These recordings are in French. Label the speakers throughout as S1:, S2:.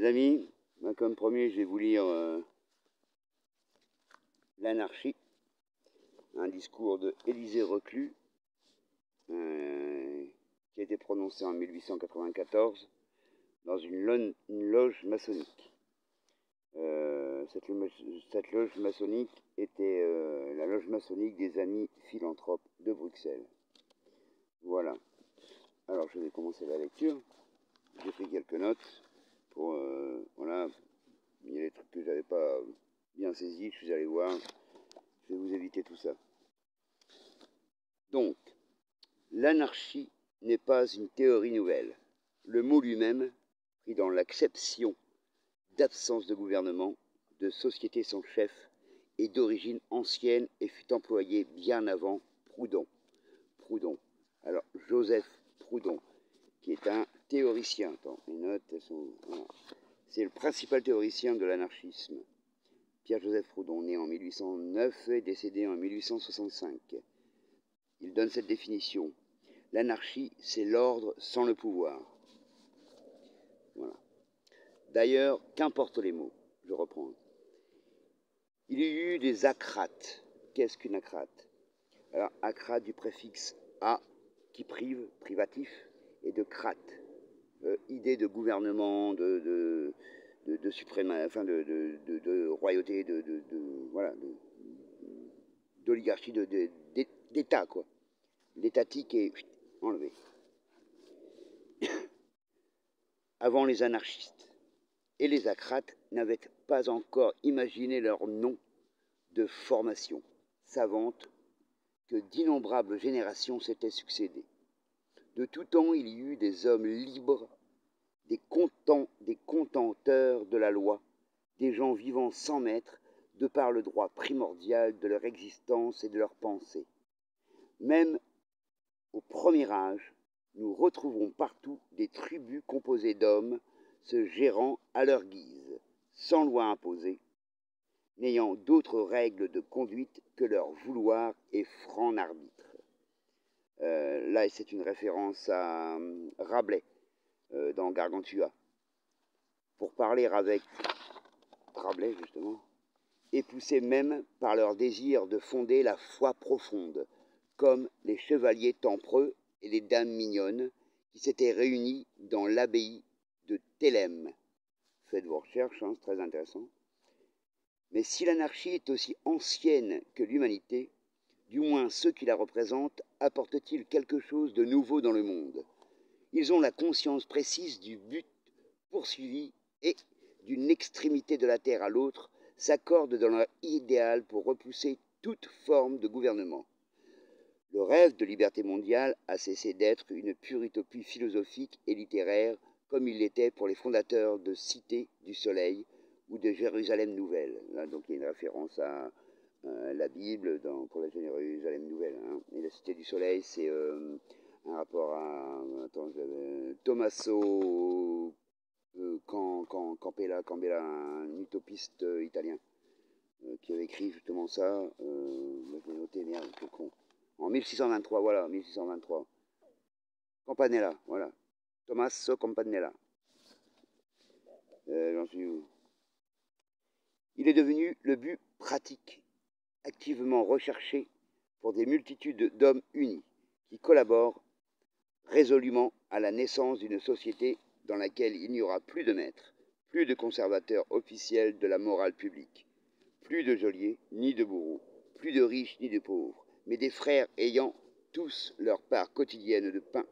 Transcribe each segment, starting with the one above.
S1: Les amis, comme promis, je vais vous lire l'anarchie, un discours de Élisée Reclus, qui a été prononcé en 1894 dans une loge maçonnique. Cette loge maçonnique était la loge maçonnique des Amis Philanthropes de Bruxelles. Voilà. Alors je vais commencer la lecture. J'ai pris quelques notes pour voilà. Il y a des trucs que j'avais pas bien saisis, je suis allé voir. Je vais vous éviter tout ça. Donc, l'anarchie n'est pas une théorie nouvelle. Le mot lui-même, pris dans l'acception d'absence de gouvernement, de société sans chef, est d'origine ancienne et fut employé bien avant Proudhon. Alors, Joseph Proudhon, qui est un théoricien. Attends, mes notes, elles sont... Voilà. C'est le principal théoricien de l'anarchisme. Pierre-Joseph Proudhon, né en 1809 et décédé en 1865. Il donne cette définition. L'anarchie, c'est l'ordre sans le pouvoir. Voilà. D'ailleurs, qu'importe les mots, je reprends. Il y a eu des acrates. Qu'est-ce qu'une acrate? Alors, acrate du préfixe a, qui prive, privatif, et de crate, idée de gouvernement, de suprématie, enfin de royauté, voilà, d'oligarchie, d'État, quoi. L'étatique est enlevé. Avant, les anarchistes et les acrates n'avaient pas encore imaginé leur nom de formation savante que d'innombrables générations s'étaient succédées. De tout temps, il y eut des hommes libres, des contenteurs de la loi, des gens vivant sans maître, de par le droit primordial de leur existence et de leur pensée. Même au premier âge, nous retrouverons partout des tribus composées d'hommes se gérant à leur guise, sans loi imposée, n'ayant d'autres règles de conduite que leur vouloir et franc arbitre. Là, c'est une référence à Rabelais, dans Gargantua. Pour parler avec Rabelais, justement, et poussés même par leur désir de fonder la foi profonde, comme les chevaliers tempreux et les dames mignonnes qui s'étaient réunis dans l'abbaye de Thélème. Faites vos recherches, hein, c'est très intéressant. Mais si l'anarchie est aussi ancienne que l'humanité, du moins ceux qui la représentent apportent-ils quelque chose de nouveau dans le monde? Ils ont la conscience précise du but poursuivi et, d'une extrémité de la terre à l'autre, s'accordent dans leur idéal pour repousser toute forme de gouvernement. Le rêve de liberté mondiale a cessé d'être une pure utopie philosophique et littéraire comme il l'était pour les fondateurs de Cité du Soleil ou de Jérusalem Nouvelle. Là, donc, il y a une référence à la Bible pour la Jérusalem Nouvelle. Hein. Et la Cité du Soleil, c'est un rapport à Tommaso Campbell, un utopiste italien, qui avait écrit justement ça. Je l'ai noté, merde, c'est con. En 1623, voilà, 1623. Campanella, voilà. Tommaso Campanella. J'en suis où? Il est devenu le but pratique, activement recherché pour des multitudes d'hommes unis, qui collaborent résolument à la naissance d'une société dans laquelle il n'y aura plus de maîtres, plus de conservateurs officiels de la morale publique, plus de geôliers ni de bourreaux, plus de riches ni de pauvres, mais des frères ayant tous leur part quotidienne de pain,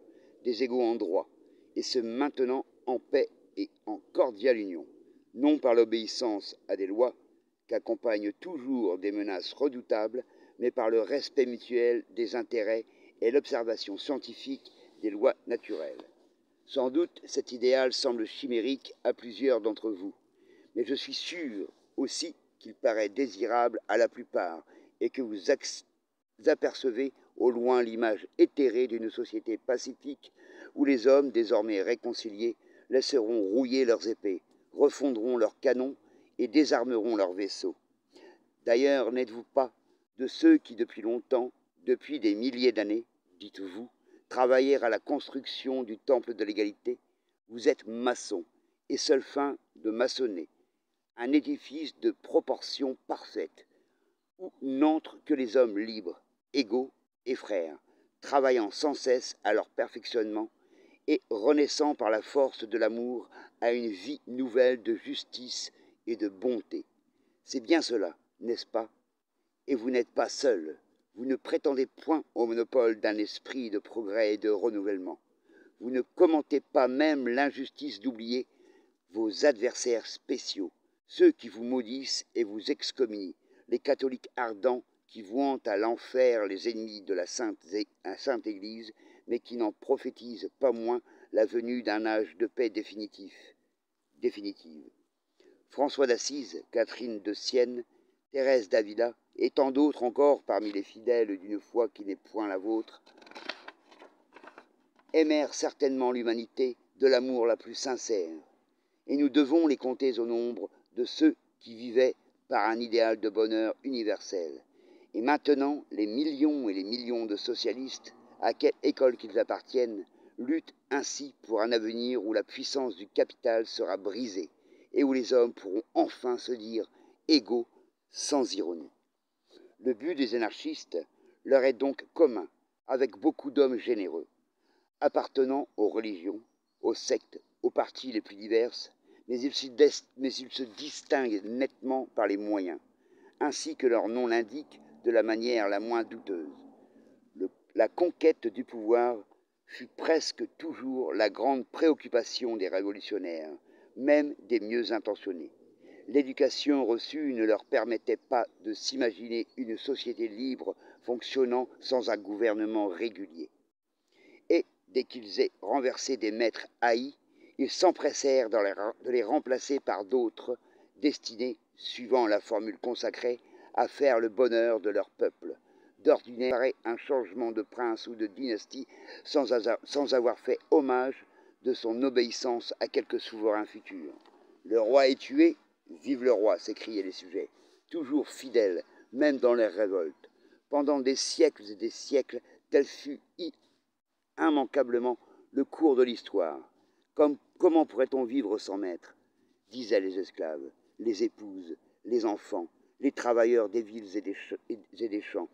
S1: des égaux en droit, et se maintenant en paix et en cordiale union, non par l'obéissance à des lois qu'accompagnent toujours des menaces redoutables, mais par le respect mutuel des intérêts et l'observation scientifique des lois naturelles. Sans doute, cet idéal semble chimérique à plusieurs d'entre vous, mais je suis sûr aussi qu'il paraît désirable à la plupart et que vous apercevez au loin l'image éthérée d'une société pacifique où les hommes, désormais réconciliés, laisseront rouiller leurs épées, refondront leurs canons et désarmeront leurs vaisseaux. D'ailleurs, n'êtes-vous pas de ceux qui, depuis longtemps, depuis des milliers d'années, dites-vous, travailler à la construction du temple de l'égalité? Vous êtes maçons, et seule fin de maçonner un édifice de proportions parfaites, où n'entrent que les hommes libres, égaux et frères, travaillant sans cesse à leur perfectionnement et renaissant par la force de l'amour à une vie nouvelle de justice et de bonté. C'est bien cela, n'est-ce pas? Et vous n'êtes pas seul. Vous ne prétendez point au monopole d'un esprit de progrès et de renouvellement. Vous ne commentez pas même l'injustice d'oublier vos adversaires spéciaux, ceux qui vous maudissent et vous excommunient, les catholiques ardents qui vouant à l'enfer les ennemis de la Sainte Église, mais qui n'en prophétisent pas moins la venue d'un âge de paix définitive. François d'Assise, Catherine de Sienne, Thérèse d'Avila, et tant d'autres encore parmi les fidèles d'une foi qui n'est point la vôtre, aimèrent certainement l'humanité de l'amour la plus sincère, et nous devons les compter au nombre de ceux qui vivaient par un idéal de bonheur universel. Et maintenant, les millions et les millions de socialistes, à quelle école qu'ils appartiennent, luttent ainsi pour un avenir où la puissance du capital sera brisée et où les hommes pourront enfin se dire égaux sans ironie. Le but des anarchistes leur est donc commun, avec beaucoup d'hommes généreux, appartenant aux religions, aux sectes, aux partis les plus diverses, mais ils se distinguent nettement par les moyens, ainsi que leur nom l'indique, de la manière la moins douteuse. La conquête du pouvoir fut presque toujours la grande préoccupation des révolutionnaires, même des mieux intentionnés. L'éducation reçue ne leur permettait pas de s'imaginer une société libre fonctionnant sans un gouvernement régulier. Et dès qu'ils aient renversé des maîtres haïs, ils s'empressèrent de les remplacer par d'autres destinés, suivant la formule consacrée, à faire le bonheur de leur peuple. D'ordinaire, un changement de prince ou de dynastie sans avoir fait hommage de son obéissance à quelque souverain futur. Le roi est tué, vive le roi, s'écriaient les sujets, toujours fidèles, même dans leurs révoltes. Pendant des siècles et des siècles, tel fut immanquablement le cours de l'histoire. Comment pourrait-on vivre sans maître? Disaient les esclaves, les épouses, les enfants, les travailleurs des villes et des champs.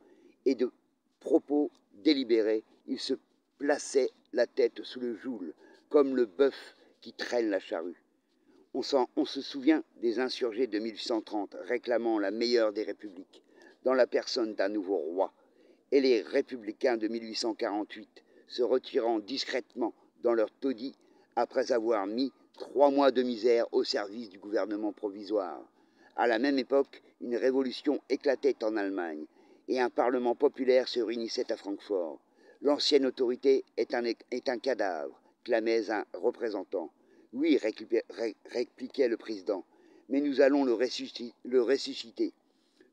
S1: Et de propos délibérés, ils se plaçaient la tête sous le joug, comme le bœuf qui traîne la charrue. On se souvient des insurgés de 1830 réclamant la meilleure des républiques, dans la personne d'un nouveau roi, et les républicains de 1848 se retirant discrètement dans leur taudis après avoir mis 3 mois de misère au service du gouvernement provisoire. À la même époque, une révolution éclatait en Allemagne et un parlement populaire se réunissait à Francfort. L'ancienne autorité est un cadavre, clamait un représentant. Oui, répliquait le président, mais nous allons le ressusciter.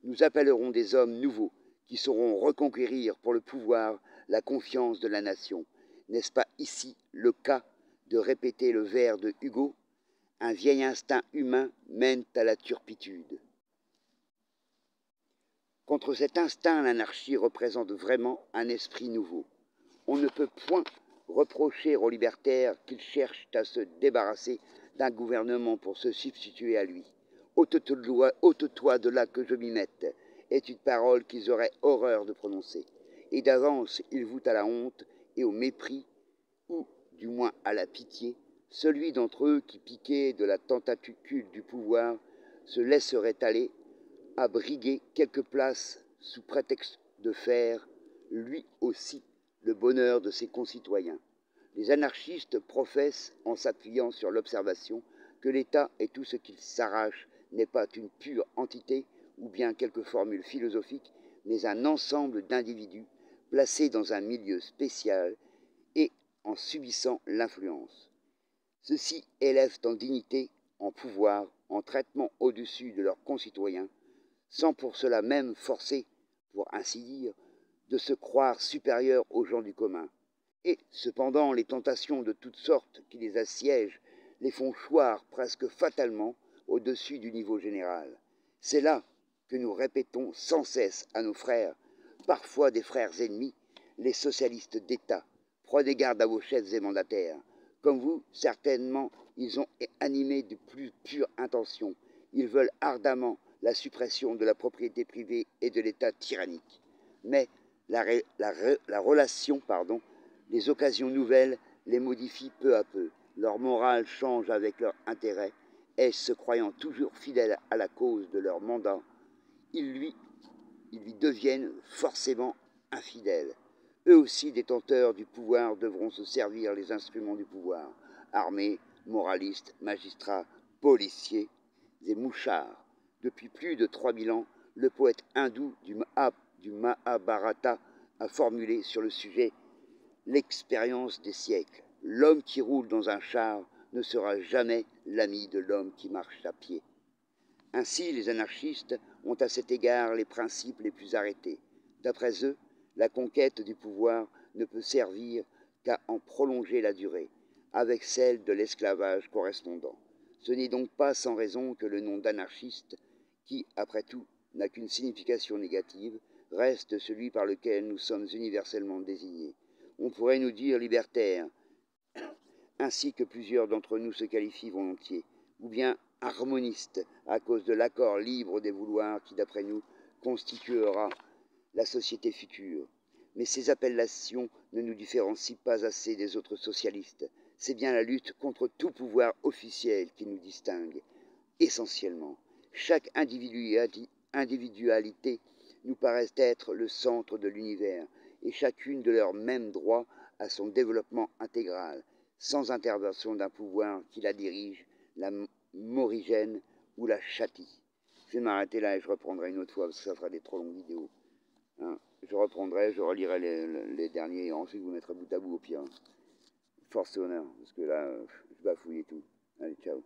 S1: Nous appellerons des hommes nouveaux qui sauront reconquérir pour le pouvoir la confiance de la nation. N'est-ce pas ici le cas de répéter le vers de Hugo? Un vieil instinct humain mène à la turpitude. Contre cet instinct, l'anarchie représente vraiment un esprit nouveau. On ne peut point reprocher aux libertaires qu'ils cherchent à se débarrasser d'un gouvernement pour se substituer à lui. Ôte-toi de là que je m'y mette, est une parole qu'ils auraient horreur de prononcer. Et d'avance, ils vouent à la honte et au mépris, ou du moins à la pitié, celui d'entre eux qui, piqué de la tentacule du pouvoir, se laisserait aller à briguer quelque place sous prétexte de faire, lui aussi, le bonheur de ses concitoyens. Les anarchistes professent, en s'appuyant sur l'observation, que l'État et tout ce qu'il s'arrache n'est pas une pure entité ou bien quelque formule philosophique, mais un ensemble d'individus placés dans un milieu spécial et en subissant l'influence. Ceux-ci élèvent en dignité, en pouvoir, en traitement au-dessus de leurs concitoyens, sans pour cela même forcer, pour ainsi dire, de se croire supérieurs aux gens du commun. Et cependant, les tentations de toutes sortes qui les assiègent les font choir presque fatalement au-dessus du niveau général. C'est là que nous répétons sans cesse à nos frères, parfois des frères ennemis, les socialistes d'État. Prenez garde à vos chefs et mandataires. Comme vous, certainement, ils sont animés de plus pures intentions. Ils veulent ardemment la suppression de la propriété privée et de l'État tyrannique. Mais la relation, les occasions nouvelles les modifient peu à peu. Leur morale change avec leur intérêt, et se croyant toujours fidèles à la cause de leur mandat, ils lui deviennent forcément infidèles. Eux aussi détenteurs du pouvoir devront se servir les instruments du pouvoir, armées, moralistes, magistrats, policiers et mouchards. Depuis plus de 3000 ans, le poète hindou du Mahabharata a formulé sur le sujet l'expérience des siècles. L'homme qui roule dans un char ne sera jamais l'ami de l'homme qui marche à pied. Ainsi, les anarchistes ont à cet égard les principes les plus arrêtés. D'après eux, la conquête du pouvoir ne peut servir qu'à en prolonger la durée, avec celle de l'esclavage correspondant. Ce n'est donc pas sans raison que le nom d'anarchiste, qui, après tout, n'a qu'une signification négative, reste celui par lequel nous sommes universellement désignés. On pourrait nous dire libertaires, ainsi que plusieurs d'entre nous se qualifient volontiers, ou bien harmonistes, à cause de l'accord libre des vouloirs qui, d'après nous, constituera la société future. Mais ces appellations ne nous différencient pas assez des autres socialistes. C'est bien la lutte contre tout pouvoir officiel qui nous distingue, essentiellement. Chaque individualité nous paraît être le centre de l'univers, et chacune de leurs mêmes droits à son développement intégral, sans intervention d'un pouvoir qui la dirige, la morigène ou la châtie. Je vais m'arrêter là et je reprendrai une autre fois parce que ça fera des trop longues vidéos. Hein, je reprendrai, je relirai les derniers et ensuite je vous mettrai bout à bout au pire. Force et honneur, parce que là, je bafouille et tout. Allez, ciao.